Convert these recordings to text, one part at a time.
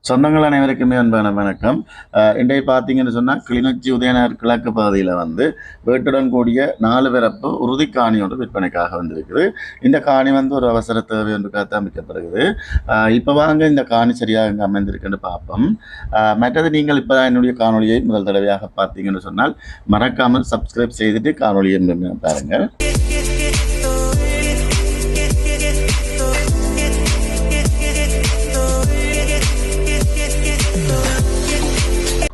சொந்தங்கள் அனைவருக்குமே அன்பான வணக்கம். இன்றைய பார்த்தீங்கன்னு சொன்னால் கிளிநொச்சி உதயநகர் கிழக்கு பகுதியில் வீட்டுடன் கூடிய 4 பிறப்பு உறுதி காணி ஒன்று விற்பனைக்காக வந்திருக்குது. இந்த காணி ஒரு அவசர தேவை ஒன்றுக்காக அமைக்கப்படுகிறது. இப்போ வாங்க இந்த காணி சரியாக இங்கே அமைந்திருக்குன்னு பார்ப்போம். மற்றது நீங்கள் இப்போ தான் என்னுடைய காணொலியை முதல் தடவையாக பார்த்தீங்கன்னு சொன்னால் மறக்காமல் சப்ஸ்கிரைப் செய்துட்டு காணொலியை பாருங்கள்.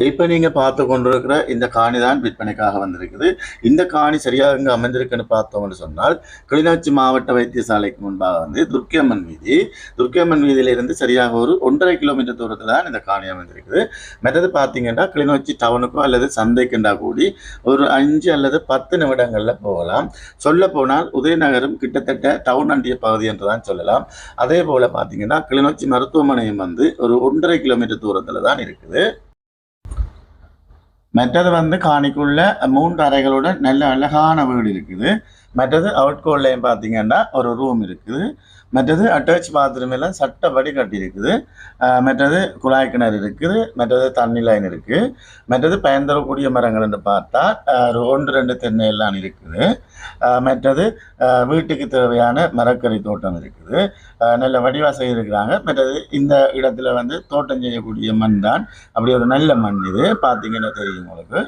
இப்போ நீங்கள் பார்த்து கொண்டிருக்கிற இந்த காணி தான் விற்பனைக்காக வந்திருக்குது. இந்த காணி சரியாக இங்கே அமைந்திருக்குன்னு பார்த்தோம்னு சொன்னால் கிளிநொச்சி மாவட்ட வைத்தியசாலைக்கு முன்பாக துர்க்கியம்மன் வீதியிலிருந்து சரியாக ஒரு 1.5 கிலோமீட்டர் தூரத்தில் தான் இந்த காணி அமைந்திருக்குது. மற்றது பார்த்தீங்கன்னா கிளிநொச்சி டவுனுக்கோ அல்லது சந்தைக்குண்டா கூடி ஒரு 5 அல்லது 10 நிமிடங்களில் போகலாம். சொல்ல போனால் உதயநகரம் கிட்டத்தட்ட டவுன் அண்டிய பகுதி என்று தான் சொல்லலாம். அதே போல் பார்த்தீங்கன்னா கிளிநொச்சி மருத்துவமனையும் ஒரு 1.5 கிலோமீட்டர் தூரத்தில் தான் இருக்குது. மற்றது காணிக்குள்ள 3 அறைகளுடன் நல்ல அழகான வீடு இருக்குது. மற்றது அவுட்கோல்லையும் பார்த்தீங்கன்னா ஒரு ரூம் இருக்குது. மற்றது அட்டாச் பாத்ரூம் எல்லாம் சட்டப்படி கட்டியிருக்குது. மற்றது குழாய் கிணறு இருக்குது. மற்றது தண்ணி லைன் இருக்குது. மற்றது பயன்தரக்கூடிய மரங்கள் என்று பார்த்தா 1-2 தென்னை எல்லாம் இருக்குது. மற்றது வீட்டுக்கு தேவையான மரக்கறி தோட்டம் இருக்குது. நல்ல வடிவாக செய்திருக்கிறாங்க. மற்றது இந்த இடத்துல தோட்டம் செய்யக்கூடிய மண் தான். அப்படி ஒரு நல்ல மண் இது பார்த்தீங்கன்னா தெரியும் உங்களுக்கு.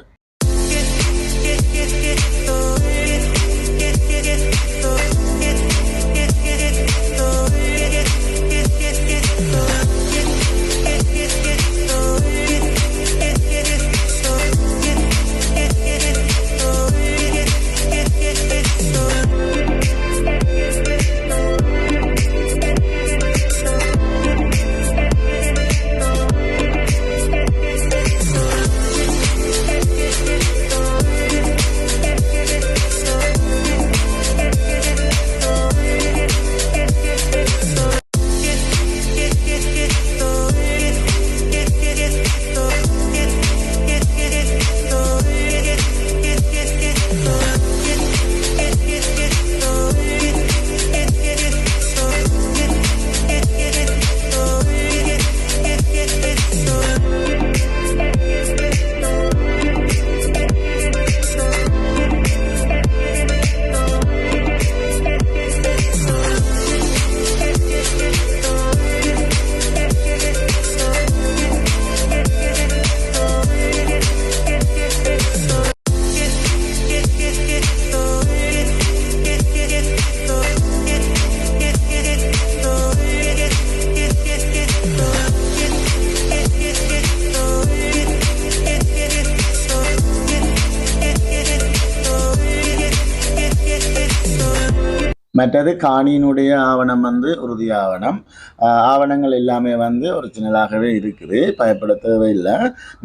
மற்றது காணியினுடைய ஆவணம் உறுதி ஆவணம். ஆவணங்கள் எல்லாமே ஒரிஜினலாகவே இருக்குது, பயப்பட தேவையில்லை.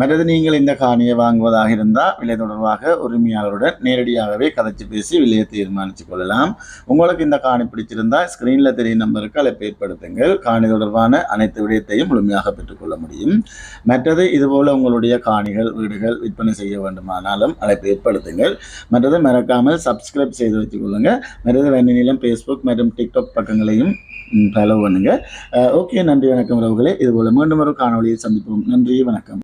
மற்றது நீங்கள் இந்த காணியை வாங்குவதாக இருந்தால் விலை தொடர்பாக உரிமையாளருடன் நேரடியாகவே கதைச்சு பேசி விலையை தீர்மானித்து கொள்ளலாம். உங்களுக்கு இந்த காணி பிடிச்சிருந்தால் ஸ்க்ரீனில் தெரியும் நம்பருக்கு அழைப்பு ஏற்படுத்துங்கள். காணி தொடர்பான அனைத்து விடயத்தையும் முழுமையாக பெற்றுக்கொள்ள முடியும். மற்றது இதுபோல் உங்களுடைய காணிகள் வீடுகள் விற்பனை செய்ய வேண்டுமானாலும் அழைப்பு ஏற்படுத்துங்கள். மற்றது மறக்காமல் சப்ஸ்கிரைப் செய்து வச்சுக் கொள்ளுங்கள். மற்றது வெண்ணிலம் ஃபேஸ்புக் மற்றும் டிக்டாக் பக்கங்களையும் ஃபாலோ பண்ணுங்க. ஓகே, நன்றி வணக்கம் உறவுகளே. இதுபோல் மீண்டும் ஒரு காணொலியை சந்திப்போம். நன்றி வணக்கம்.